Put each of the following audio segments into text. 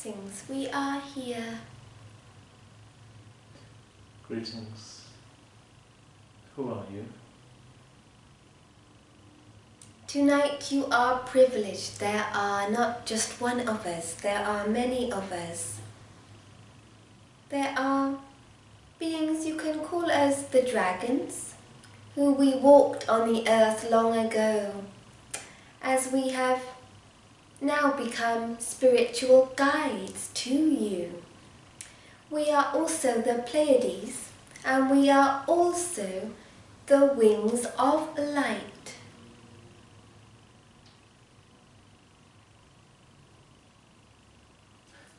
Greetings, we are here. Greetings. Who are you? Tonight you are privileged. There are not just one of us, there are many of us. There are beings, you can call us the dragons, who we walked on the earth long ago, as we have now become spiritual guides to you. We are also the Pleiades, and we are also the wings of light.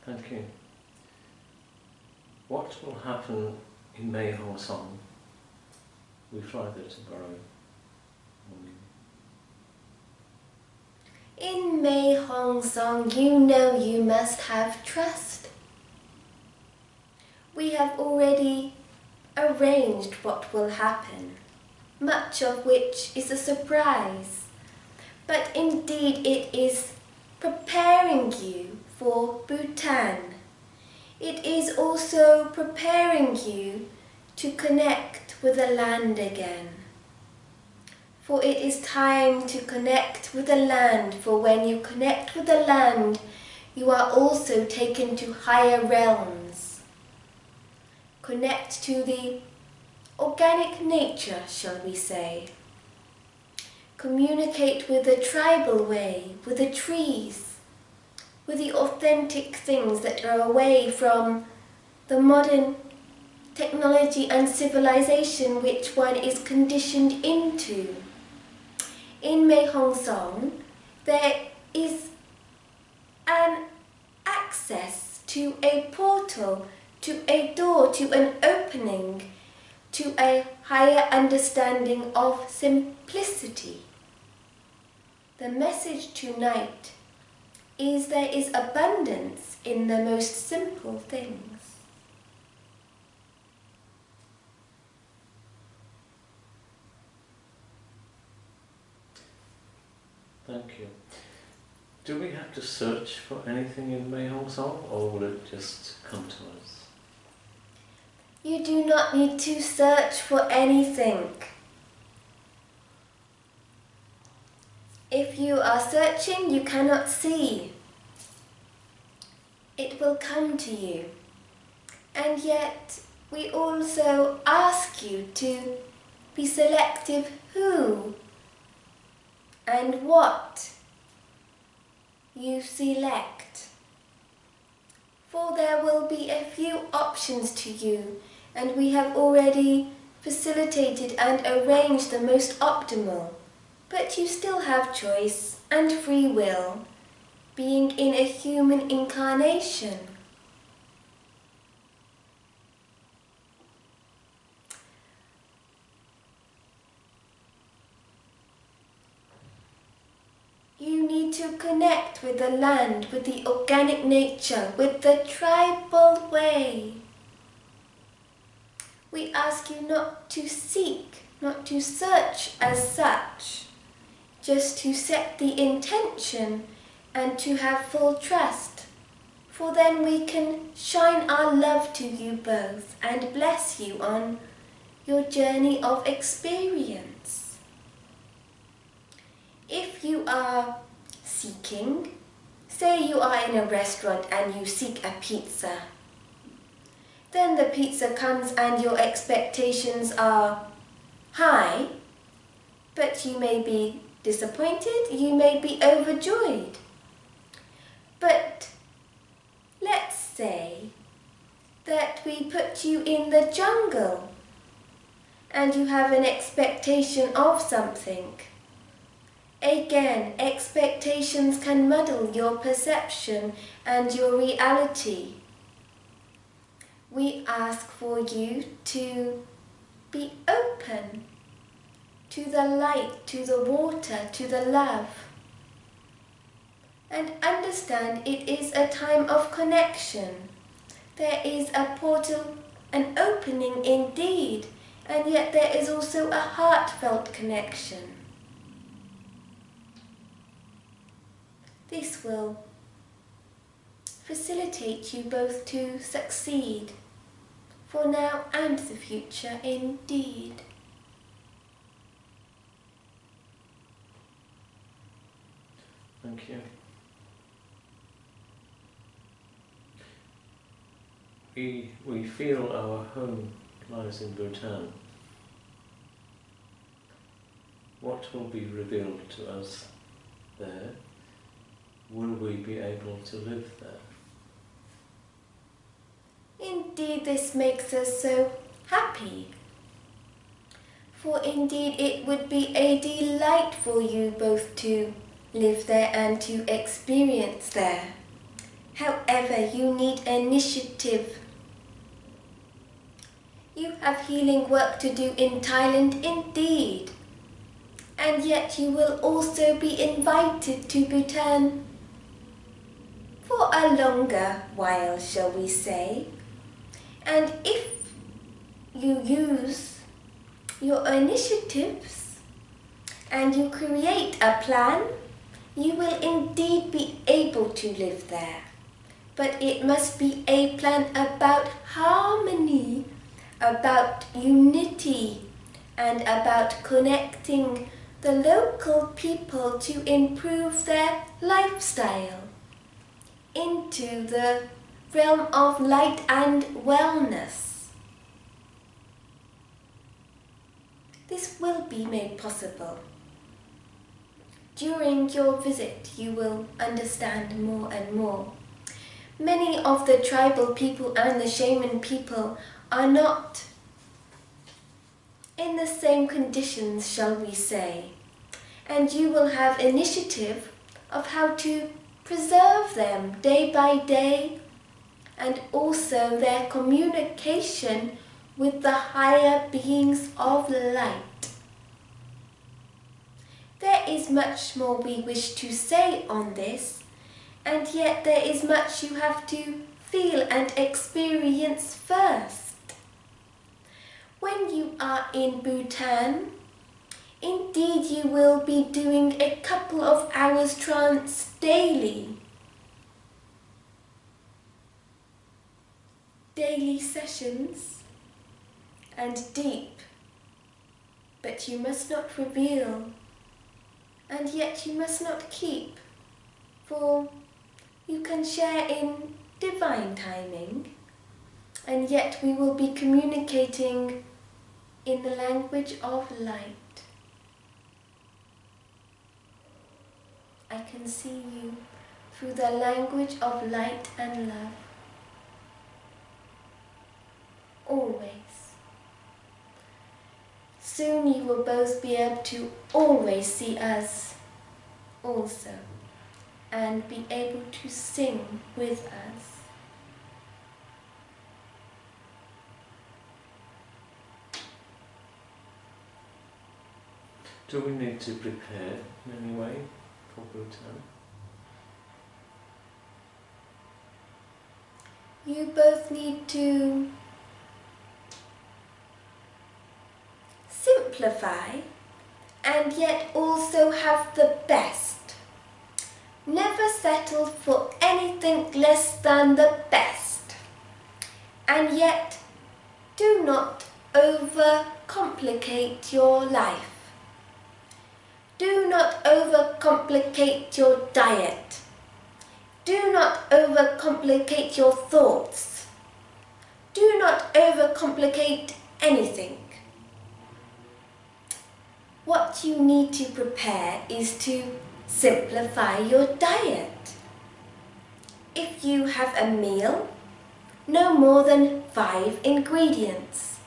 Thank you. What will happen in Mei Hong Song? We fly there tomorrow morning. In Mei Hong Song, you know you must have trust. We have already arranged what will happen, much of which is a surprise. But indeed it is preparing you for Bhutan. It is also preparing you to connect with the land again. For it is time to connect with the land, for when you connect with the land, you are also taken to higher realms. Connect to the organic nature, shall we say. Communicate with the tribal way, with the trees, with the authentic things that are away from the modern technology and civilization which one is conditioned into. In Mei Hong Song, there is an access to a portal, to a door, to an opening, to a higher understanding of simplicity. The message tonight is there is abundance in the most simple things. Thank you. Do we have to search for anything in Mei Hong Song, or will it just come to us? You do not need to search for anything. If you are searching, you cannot see. It will come to you. And yet, we also ask you to be selective who and what you select. For there will be a few options to you, and we have already facilitated and arranged the most optimal. But you still have choice and free will, being in a human incarnation. You need to connect with the land, with the organic nature, with the tribal way. We ask you not to seek, not to search as such, just to set the intention and to have full trust, for then we can shine our love to you both and bless you on your journey of experience. If you are seeking, say you are in a restaurant and you seek a pizza, then the pizza comes and your expectations are high, but you may be disappointed, you may be overjoyed. But let's say that we put you in the jungle and you have an expectation of something. Again, expectations can muddle your perception and your reality. We ask for you to be open to the light, to the water, to the love. And understand it is a time of connection. There is a portal, an opening indeed, and yet there is also a heartfelt connection. This will facilitate you both to succeed, for now and the future indeed. Thank you. We feel our home lies in Bhutan. What will be revealed to us there? Will we be able to live there? Indeed, this makes us so happy. For indeed it would be a delight for you both to live there and to experience there. However, you need initiative. You have healing work to do in Thailand indeed. And yet you will also be invited to Bhutan for a longer while, shall we say. And if you use your initiatives and you create a plan, you will indeed be able to live there. But it must be a plan about harmony, about unity, and about connecting the local people to improve their lifestyle into the realm of light and wellness. This will be made possible. During your visit, you will understand more and more. Many of the tribal people and the shaman people are not in the same conditions, shall we say, and you will have initiative of how to preserve them day by day, and also their communication with the higher beings of light. There is much more we wish to say on this, and yet there is much you have to feel and experience first. When you are in Bhutan, indeed you will be doing a couple of hours trance daily. Daily sessions and deep, but you must not reveal, and yet you must not keep, for you can share in divine timing, and yet we will be communicating in the language of light. I can see you through the language of light and love. Always. Soon you will both be able to always see us also, and be able to sing with us. Do we need to prepare in any way for Bhutan? You both need to simplify and yet also have the best. Never settle for anything less than the best. And yet do not overcomplicate your life. Do not overcomplicate your diet. Do not overcomplicate your thoughts. Do not overcomplicate anything. What you need to prepare is to simplify your diet. If you have a meal, no more than 5 ingredients.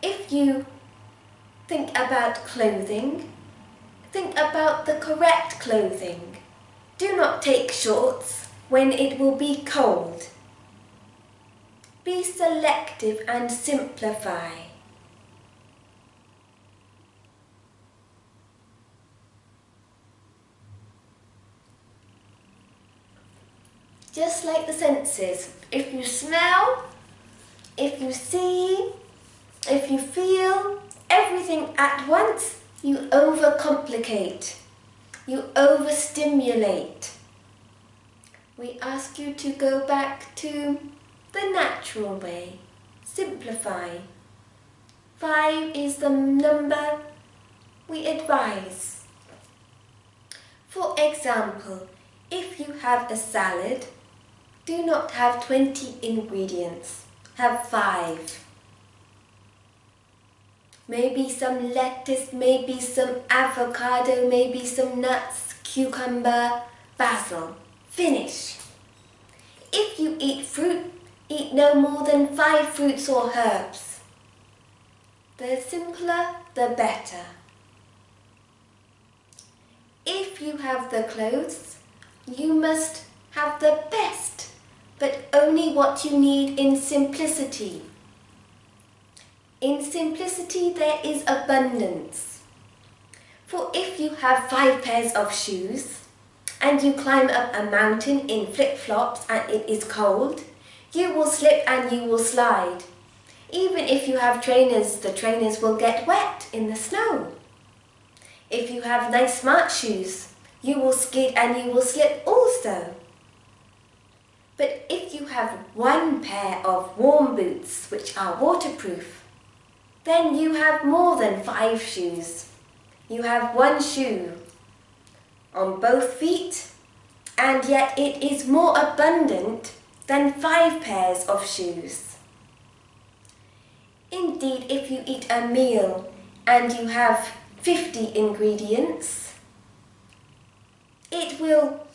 If you think about clothing, think about the correct clothing. Do not take shorts when it will be cold. Be selective and simplify. Just like the senses, if you smell, if you see, if you feel everything at once, you overcomplicate, you overstimulate. We ask you to go back to the natural way. Simplify. 5 is the number we advise. For example, if you have a salad, do not have 20 ingredients. Have 5. Maybe some lettuce, maybe some avocado, maybe some nuts, cucumber, basil. Finish. If you eat fruit, eat no more than 5 fruits or herbs. The simpler, the better. If you have the clothes, you must have the best, but only what you need in simplicity. In simplicity there is abundance. For if you have 5 pairs of shoes, and you climb up a mountain in flip-flops and it is cold, you will slip and you will slide. Even if you have trainers, the trainers will get wet in the snow. If you have nice smart shoes, you will skid and you will slip also. But if you have 1 pair of warm boots which are waterproof, then you have more than 5 shoes. You have 1 shoe on both feet, and yet it is more abundant than 5 pairs of shoes. Indeed, if you eat a meal and you have 50 ingredients, it will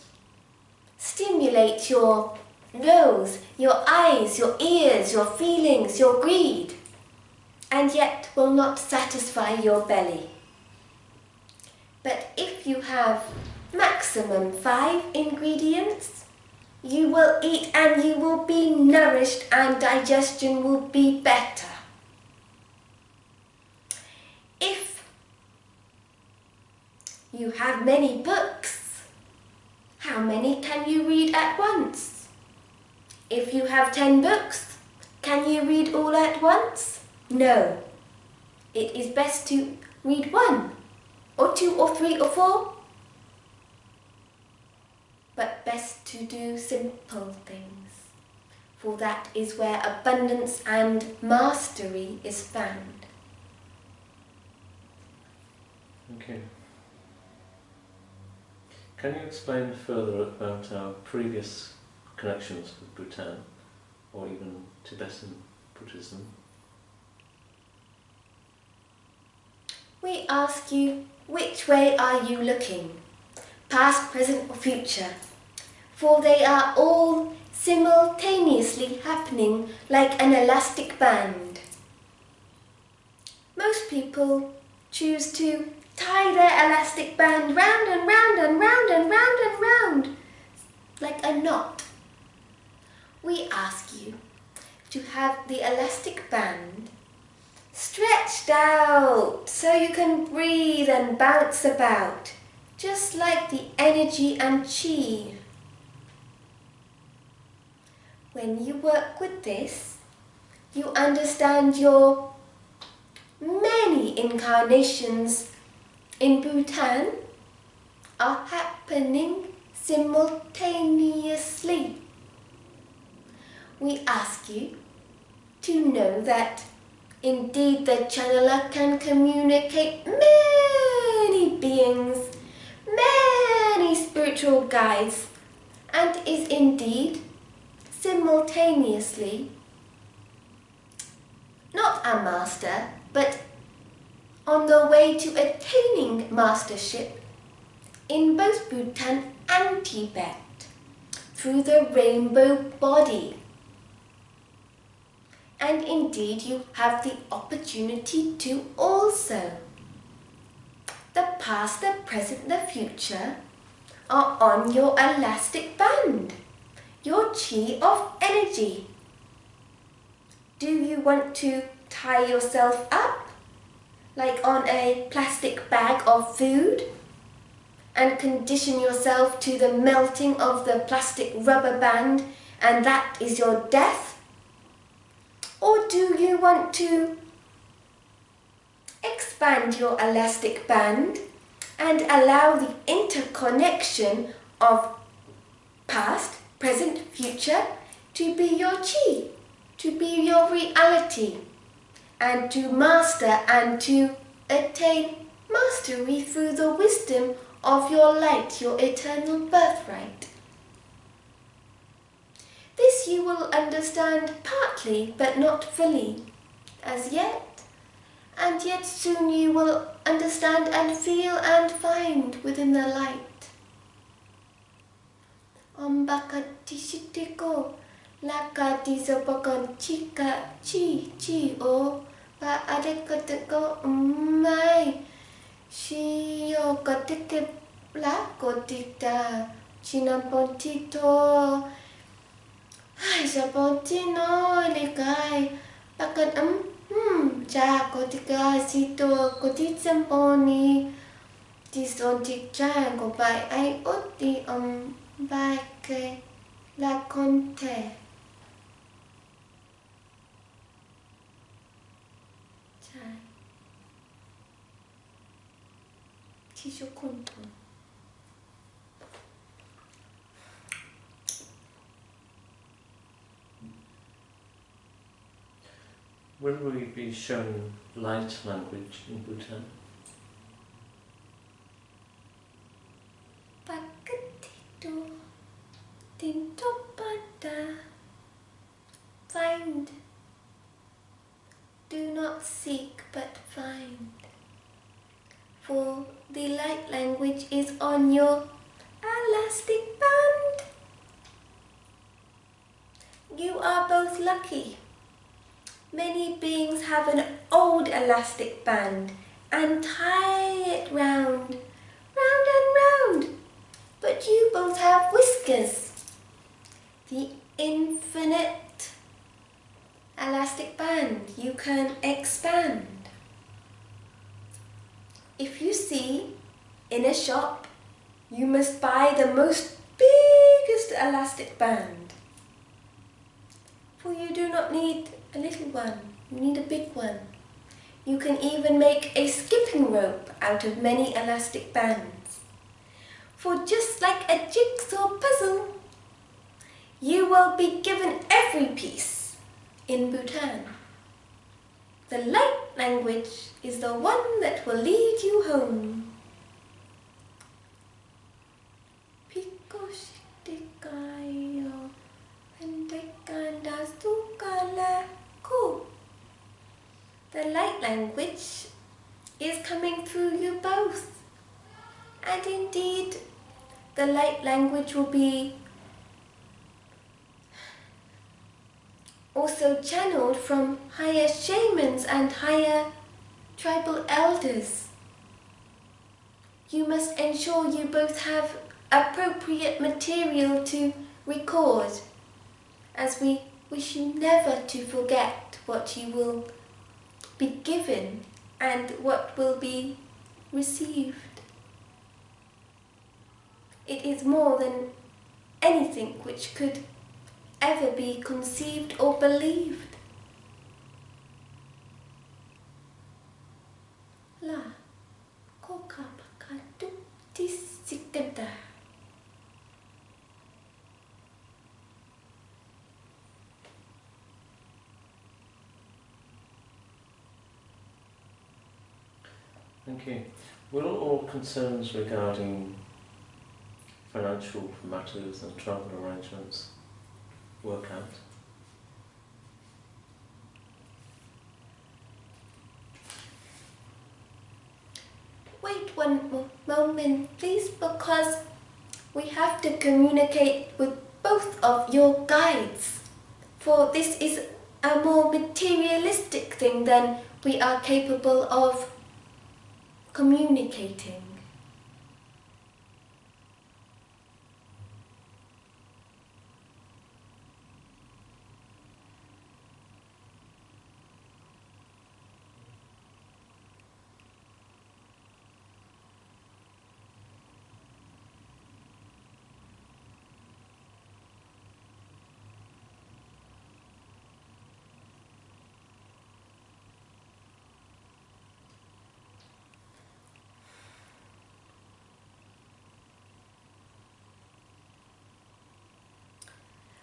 stimulate your nose, your eyes, your ears, your feelings, your greed, and yet will not satisfy your belly. But if you have maximum 5 ingredients, you will eat and you will be nourished and digestion will be better. If you have many books, how many can you read at once? If you have 10 books, can you read all at once? No. It is best to read 1, or 2, or 3, or 4. But best to do simple things, for that is where abundance and mastery is found. Okay. Can you explain further about our previous connections with Bhutan, or even Tibetan Buddhism? We ask you, which way are you looking? Past, present or future? For they are all simultaneously happening like an elastic band. Most people choose to tie their elastic band round and round and round and round and round, like a knot. We ask you to have the elastic band stretched out so you can breathe and bounce about, just like the energy and chi. When you work with this, you understand your many incarnations in Bhutan are happening simultaneously. We ask you to know that indeed the channeler can communicate many beings, many spiritual guides, and is indeed simultaneously not a master, but on the way to attaining mastership in both Bhutan and Tibet through the rainbow body. And indeed you have the opportunity to also. The past, the present, the future are on your elastic band, your chi of energy. Do you want to tie yourself up like on a plastic bag of food and condition yourself to the melting of the plastic rubber band, and that is your death? Or do you want to expand your elastic band and allow the interconnection of past, present, future, to be your chi, to be your reality, and to master and to attain mastery through the wisdom of your light, your eternal birthright. This you will understand partly, but not fully, as yet, and yet soon you will understand and feel and find within the light. Om bakati shitiko, lakati sopakan chika chi chi o, pa adekateko umai, shio katike lakotita, chinapontito, hai sapontino lekai, pakan cha kotika sito kotitsemponi, tisontik cha ko pai ai oti bai ke la conte. Chai. Chisho conto. Will we be showing light language in Bhutan? Pakatito tinto pada. Find. Do not seek but find. For the light language is on your elastic band. You are both lucky. Many beings have an old elastic band and tie it round and round. But you both have whiskers, the infinite elastic band you can expand. If you see in a shop, you must buy the most biggest elastic band. For you do not need a little one, you need a big one. You can even make a skipping rope out of many elastic bands. For just like a jigsaw puzzle, you will be given every piece in Bhutan. The light language is the one that will lead you home. Pikoshitikayo pendekandastukalaku. The light language is coming through you both. And indeed, the light language will be also channeled from higher shamans and higher tribal elders. You must ensure you both have appropriate material to record, as we wish you never to forget what you will be given and what will be received. It is more than anything which could ever be conceived or believed. La kokapakatu tisikada. Thank you. Will all concerns regarding financial matters and travel arrangements work out? Wait one moment, please, because we have to communicate with both of your guides. For this is a more materialistic thing than we are capable of communicating.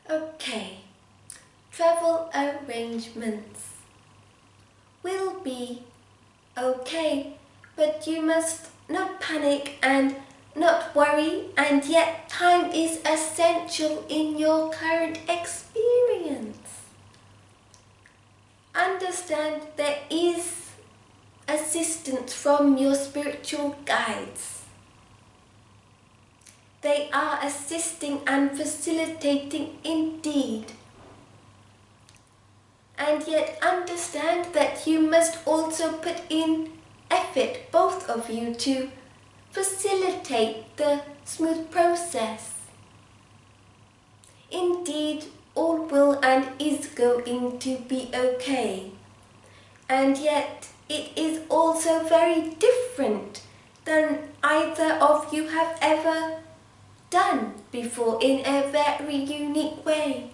Okay, travel arrangements will be okay, but you must not panic and not worry, and yet time is essential in your current experience. Understand there is assistance from your spiritual guides. They are assisting and facilitating indeed. And yet understand that you must also put in effort, both of you, to facilitate the smooth process. Indeed, all will and is going to be okay. And yet it is also very different than either of you have ever done before in a very unique way.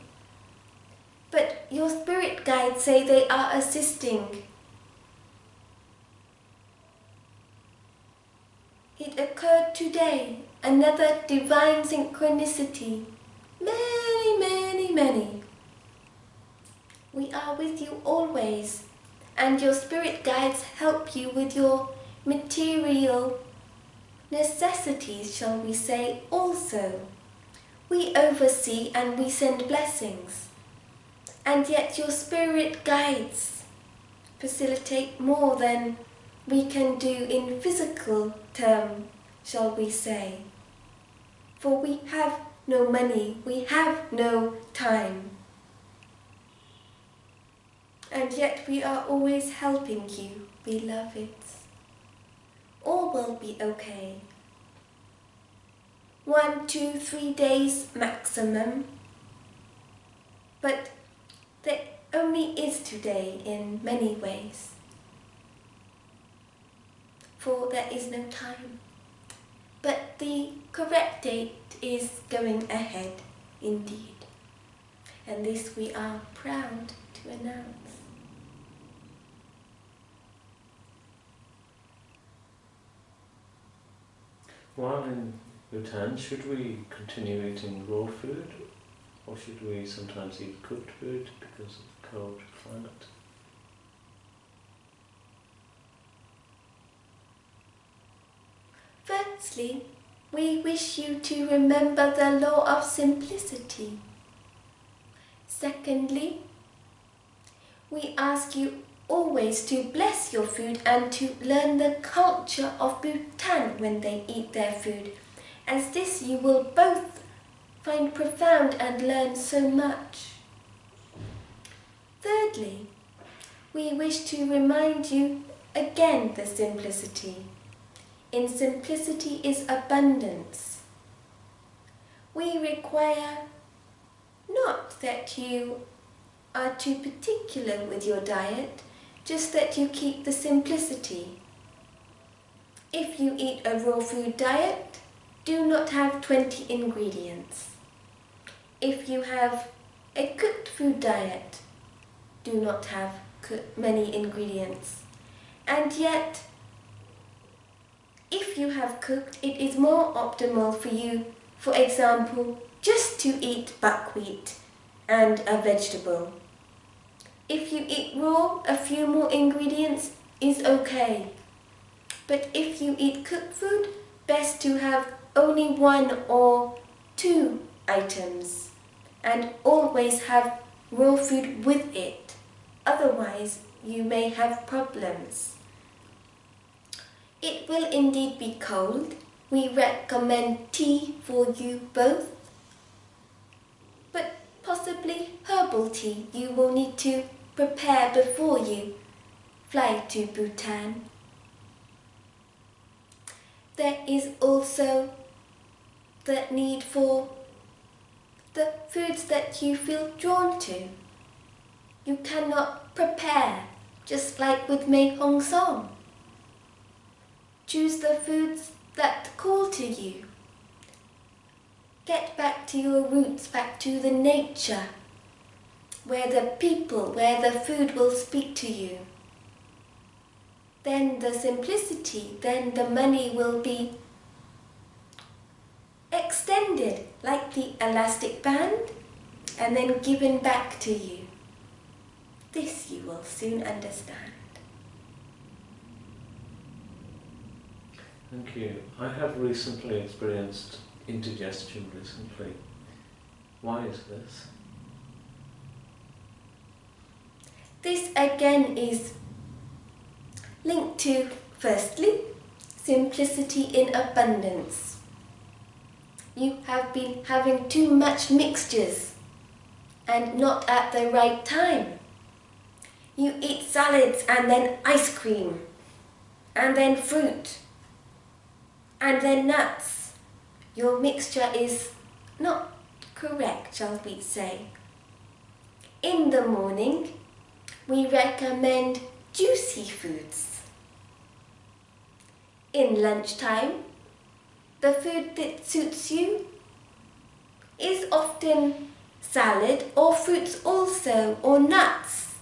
But your spirit guides say they are assisting. It occurred today, another divine synchronicity. Many, many, many. We are with you always, and your spirit guides help you with your material necessities, shall we say, also. We oversee and we send blessings, and yet your spirit guides facilitate more than we can do in physical term, shall we say. For we have no money, we have no time. And yet we are always helping you, beloveds. All will be okay. 1, 2, 3 days maximum. But there only is today in many ways. For there is no time. But the correct date is going ahead, indeed. And this we are proud to announce. While in Bhutan, should we continue eating raw food, or should we sometimes eat cooked food because of the cold climate? Firstly, we wish you to remember the law of simplicity. Secondly, we ask you always to bless your food and to learn the culture of Bhutan when they eat their food, as this you will both find profound and learn so much. Thirdly, we wish to remind you again the simplicity. In simplicity is abundance. We require not that you are too particular with your diet, just that you keep the simplicity. If you eat a raw food diet, do not have 20 ingredients. If you have a cooked food diet, do not have many ingredients. And yet, if you have cooked, it is more optimal for you, for example, just to eat buckwheat and a vegetable. If you eat raw, a few more ingredients is okay. But if you eat cooked food, best to have only 1 or 2 items, and always have raw food with it. Otherwise, you may have problems. It will indeed be cold. We recommend tea for you both, but possibly herbal tea you will need to prepare before you fly to Bhutan. There is also the need for the foods that you feel drawn to. You cannot prepare just like with Mei Hong Song. Choose the foods that call to you. Get back to your roots, back to the nature, where the people, where the food will speak to you. Then the simplicity, then the money will be extended like the elastic band, and then given back to you. This you will soon understand. Thank you. I have recently experienced indigestion recently. Why is this? This again is linked to, firstly, simplicity in abundance. You have been having too much mixtures and not at the right time. You eat salads and then ice cream and then fruit and then nuts. Your mixture is not correct, shall we say. In the morning, we recommend juicy foods. In lunchtime, the food that suits you is often salad or fruits also, or nuts.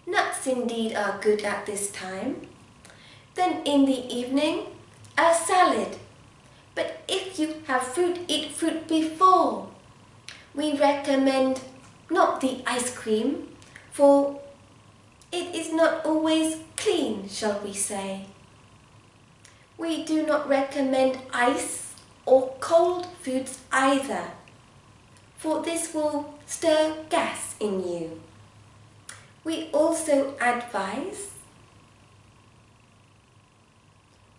Nuts indeed are good at this time. Then in the evening, a salad. But if you have fruit, eat fruit before. We recommend not the ice cream, for it is not always clean, shall we say. We do not recommend ice or cold foods either, for this will stir gas in you. We also advise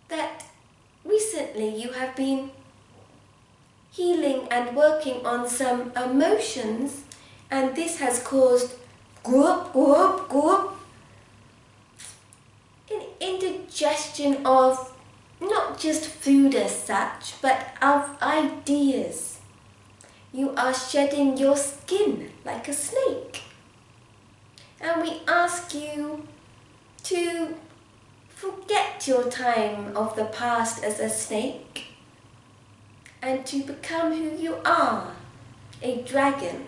that recently you have been healing and working on some emotions, and this has caused an indigestion of not just food as such, but of ideas. You are shedding your skin like a snake. And we ask you to forget your time of the past as a snake and to become who you are, a dragon.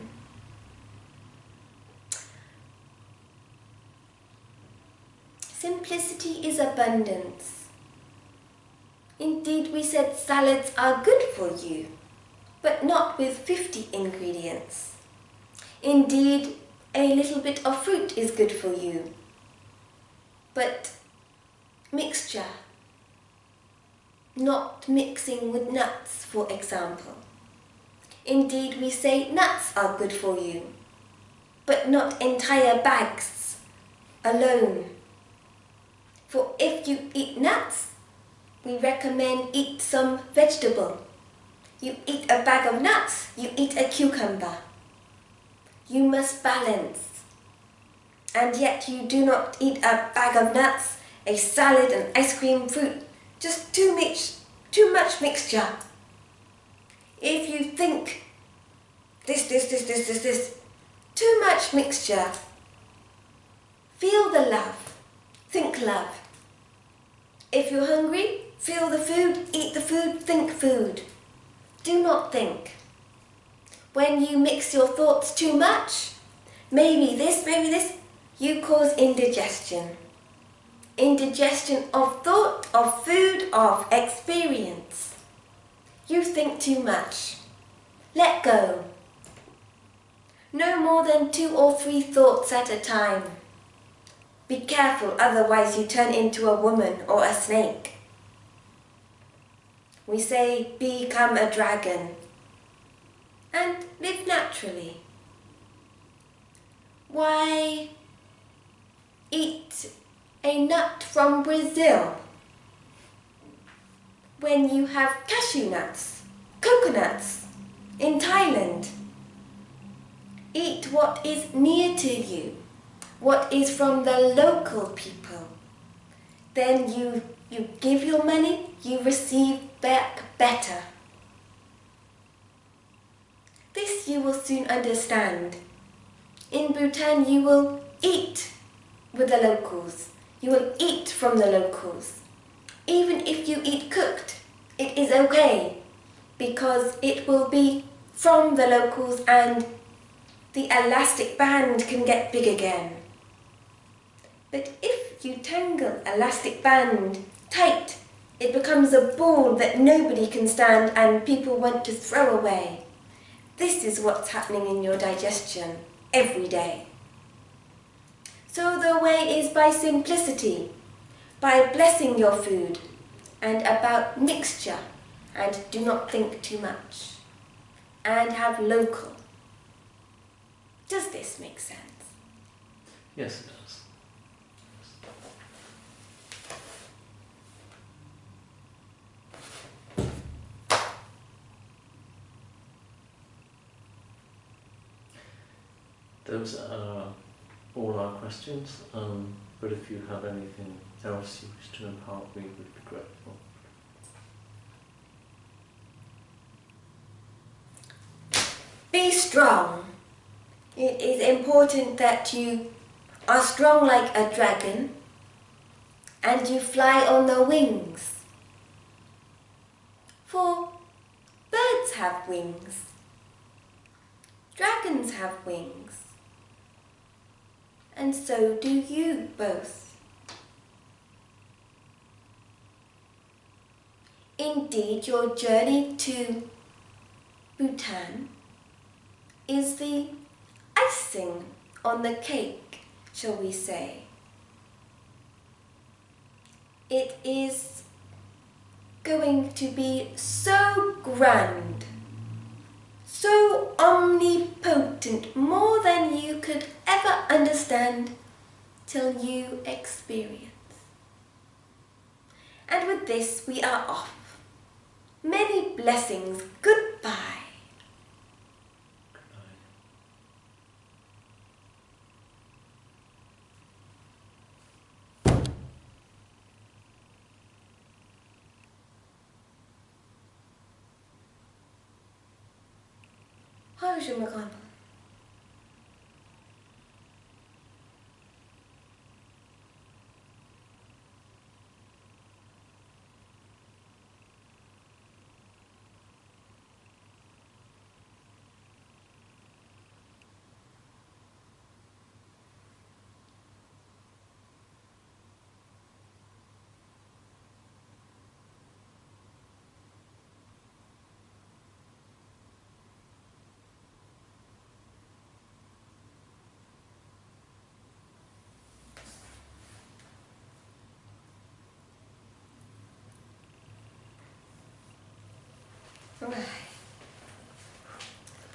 Simplicity is abundance. Indeed, we said salads are good for you, but not with 50 ingredients. Indeed, a little bit of fruit is good for you, but mixture, not mixing with nuts, for example. Indeed, we say nuts are good for you, but not entire bags alone. For if you eat nuts, we recommend eat some vegetable. You eat a bag of nuts, you eat a cucumber. You must balance. And yet you do not eat a bag of nuts, a salad and ice cream, fruit. Just too much mixture. If you think this, too much mixture. Feel the love. Think love. If you're hungry, feel the food, eat the food, think food. Do not think. When you mix your thoughts too much, maybe this, you cause indigestion. Indigestion of thought, of food, of experience. You think too much. Let go. No more than 2 or 3 thoughts at a time. Be careful, otherwise you turn into a woman or a snake. We say, become a dragon and live naturally. Why eat a nut from Brazil when you have cashew nuts, coconuts in Thailand? Eat what is near to you, what is from the local people. Then you give your money, you receive back better. This you will soon understand. In Bhutan you will eat with the locals. You will eat from the locals. Even if you eat cooked, it is okay, because it will be from the locals and the elastic band can get big again. But if you tangle elastic band tight, it becomes a ball that nobody can stand and people want to throw away. this is what's happening in your digestion every day. So the way is by simplicity, by blessing your food, and about mixture, and do not think too much, and have local. Does this make sense? Yes, it does. Those are all our questions, but if you have anything else you wish to impart, we would be grateful. Be strong. It is important that you are strong like a dragon and you fly on the wings. For birds have wings. Dragons have wings. And so do you both. Indeed, your journey to Bhutan is the icing on the cake, shall we say. It is going to be so grand, so omnipotent, more than you could ever understand till you experience. And with this we are off. Many blessings. Goodbye. How's your McConnell?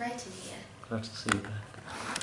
Right in here. Glad to see you back.